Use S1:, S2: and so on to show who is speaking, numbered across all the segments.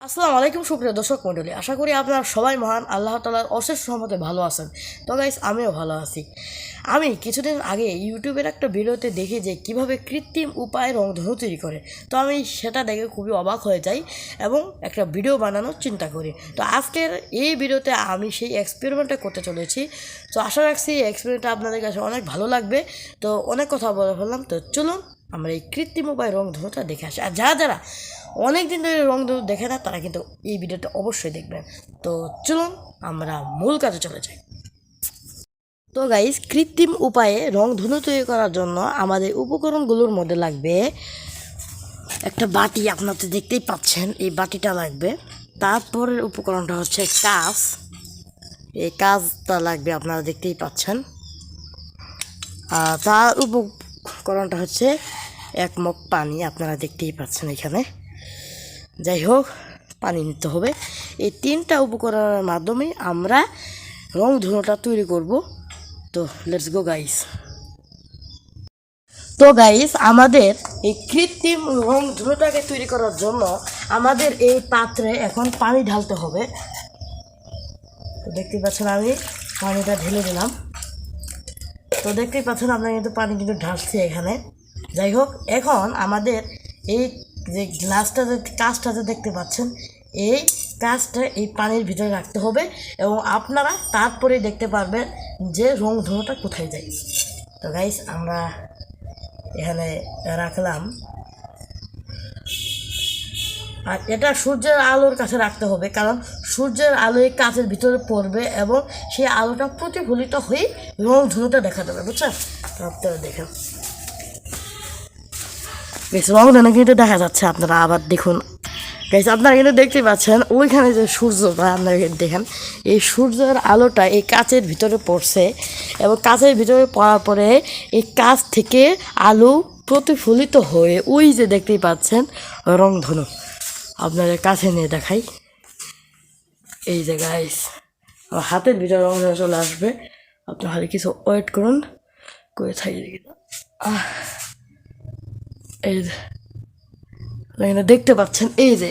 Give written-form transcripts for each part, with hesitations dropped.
S1: আসসালামু আলাইকুম সুপ্রিয় দর্শক মণ্ডলী, আশা করি আপনারা সবাই মহান আল্লাহ তাআলার অশেষ রহমতে ভালো আছেন। তো গাইস, আমিও ভালো আছি। আমি কিছুদিন আগে ইউটিউবের একটা ভিডিওতে দেখি যে কিভাবে কৃত্রিম উপায়ে রংধনু তৈরি করে। তো আমি সেটা দেখে খুবই অবাক হয়ে যাই এবং একটা ভিডিও বানানোর চিন্তা করি। তো আজকের এই ভিডিওতে আমি সেই এক্সপেরিমেন্টটা করতে চলেছি। তো আশা রাখছি এই এক্সপেরিমেন্টটা আপনাদের কাছে অনেক ভালো লাগবে। তো অনেক কথা বলে ফেললাম, তো চলুন আমরা এই কৃত্রিম উপায়ে রংধনুটা দেখে আসি। আর যারা অনেক দিন ধরে রংধনু দেখে না, তারা কিন্তু এই ভিডিওটা অবশ্যই দেখবেন। তো চলুন আমরা মূল কাজে চলে যাই। তো গাইস, কৃত্রিম উপায়ে রংধনু তৈরি করার জন্য আমাদের উপকরণগুলোর মধ্যে লাগবে একটা বাটি, আপনারা তো দেখতেই পাচ্ছেন এই বাটিটা লাগবে। তারপরের উপকরণটা হচ্ছে কাঁচ, এই কাঁচটা লাগবে, আপনারা দেখতেই পাচ্ছেন। আর তার উপকরণটা হচ্ছে এক মগ পানি, আপনারা দেখতেই পাচ্ছেন এখানে। যাই হোক, পানি নিতে হবে। এই তিনটা উপকরণের মাধ্যমে আমরা রংধনুটা তৈরি করব। তো লেটস গো গাইস। তো গাইস, আমাদের এই কৃত্রিম রংধনুটাকে তৈরি করার জন্য আমাদের এই পাত্রে এখন পানি ঢালতে হবে। তো দেখতেই পাচ্ছেন আমি পানিটা ঢেলে দিলাম। তো দেখতেই পাচ্ছেন আপনারা কিন্তু পানি কিন্তু ঢালছে এখানে। যাই হোক, এখন আমাদের এই যে গ্লাসটা, যে কাঁচটা যে দেখতে পাচ্ছেন, এই কাঁচটা এই পানির ভিতরে রাখতে হবে এবং আপনারা তারপরেই দেখতে পারবেন যে রংধনুটা কোথায় যায়। তো গাইস, আমরা এখানে রাখলাম। আর এটা সূর্যের আলোর কাছে রাখতে হবে, কারণ সূর্যের আলো এই কাঁচের ভিতরে পড়বে এবং সেই আলোটা প্রতিফলিত হয়ে রংধনুটা দেখা যাবে, বুঝছেন? তো আপনারা দেখেন, বেশ রংধনু কিন্তু দেখা যাচ্ছে। আপনারা আবার দেখুন গাইস, আপনারা কিন্তু দেখতে পাচ্ছেন ওইখানে যে সূর্যটা, আপনারা দেখেন এই সূর্যের আলোটা এই কাঁচের ভিতরে পড়ছে এবং কাঁচের ভিতরে পড়ার পরে এই কাঁচ থেকে আলো প্রতিফলিত হয়ে ওই যে দেখতেই পাচ্ছেন রংধনু। আপনাদের কাছে নিয়ে দেখাই, এই যে গাইস আমার হাতের ভিতরে রংধনু চলে আসবে। আপনার হাতে কিছু ওয়েট করুন, করে থাকি এই যে দেখতে পাচ্ছেন, এই যে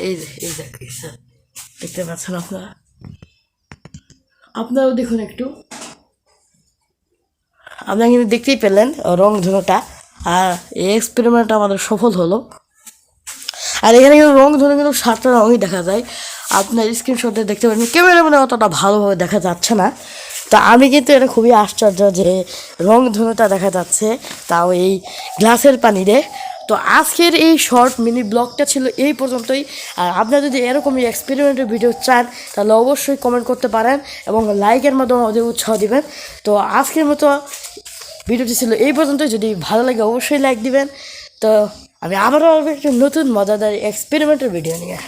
S1: দেখতে পাচ্ছেন আপনারাও দেখুন একটু। আপনারা কিন্তু দেখতেই পেলেন রংধনুটা। আর এই এক্সপেরিমেন্টটা আমাদের সফল হলো। আর এখানে কিন্তু রংধনু কিন্তু 7টা রঙই দেখা যায়। আপনার স্ক্রিনশটে দেখতে পারেন, ক্যামেরা মানে অতটা ভালোভাবে দেখা যাচ্ছে না। তা আমি কিন্তু এটা খুবই আশ্চর্য যে রংধনুটা দেখা যাচ্ছে, তাও এই গ্লাসের পানিতে। তো আজকের এই শর্ট মিনি ব্লগটা ছিল এই পর্যন্তই। আর আপনারা যদি এরকমই এক্সপেরিমেন্টের ভিডিও চান, তাহলে অবশ্যই কমেন্ট করতে পারেন এবং লাইকের মাধ্যমে আমাদের উৎসাহ দিবেন। তো আজকের মতো ভিডিওটি ছিল এই পর্যন্তই। যদি ভালো লাগে অবশ্যই লাইক দিবেন। তো আমি আবারও আসবো একটা নতুন মজাদার এক্সপেরিমেন্টের ভিডিও নিয়ে।